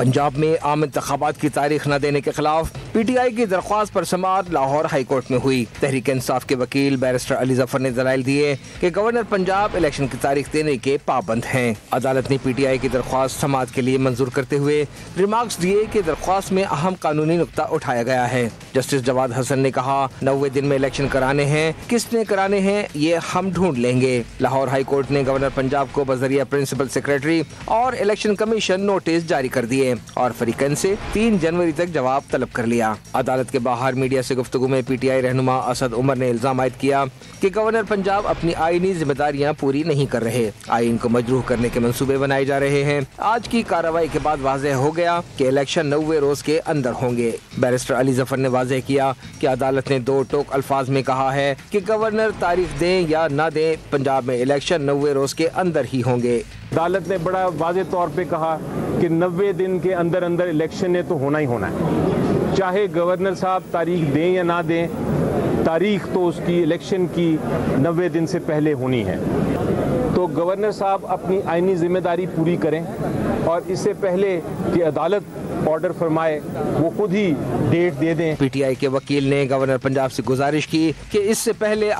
पंजाब में आम इंतखाबात की तारीख न देने के खिलाफ PTI की दरख्वास्त पर समाअत लाहौर हाई कोर्ट में हुई। तहरीक इंसाफ के वकील बैरिस्टर अली जफर ने दलाइल दिए कि गवर्नर पंजाब इलेक्शन की तारीख देने के पाबंद हैं। अदालत ने PTI की दरख्वास्त समाअत के लिए मंजूर करते हुए रिमार्क्स दिए कि दरख्वास्त में अहम कानूनी नुक्ता उठाया गया है। जस्टिस जवाद हसन ने कहा, 90 दिन में इलेक्शन कराने हैं, किसने कराने हैं ये हम ढूंढ लेंगे। लाहौर हाई कोर्ट ने गवर्नर पंजाब को बजरिया प्रिंसिपल सेक्रेटरी और इलेक्शन कमीशन नोटिस जारी कर दिए और फरीकैन से 3 जनवरी तक जवाब तलब कर लिया। अदालत के बाहर मीडिया से गुफ्तगू में PTI रहनुमा असद उमर ने इल्जाम आयद किया कि गवर्नर पंजाब अपनी आईनी जिम्मेदारियां पूरी नहीं कर रहे, आईन को मजरूह करने के मंसूबे बनाए जा रहे हैं। आज की कार्रवाई के बाद वाज़ेह हो गया कि इलेक्शन 90 रोज के अंदर होंगे। बैरिस्टर अली जफर ने वाज़ेह किया कि अदालत ने 2 टोक अल्फाज में कहा है कि गवर्नर तारीख दें या न दें, पंजाब में इलेक्शन 90 रोज के अंदर ही होंगे। अदालत ने बड़ा वाज़ेह तौर पे कहा कि 90 दिन के अंदर अंदर इलेक्शन ने तो होना ही होना है, चाहे गवर्नर साहब तारीख दें या ना दें, तारीख तो उसकी इलेक्शन की 90 दिन से पहले होनी है। तो गवर्नर साहब अपनी आईनी जिम्मेदारी पूरी करें और इससे पहले कि अदालत ऑर्डर फरमाए वो खुद ही डेट दे दें। PTI के वकील ने गवर्नर पंजाब से गुजारिश की कि इससे पहले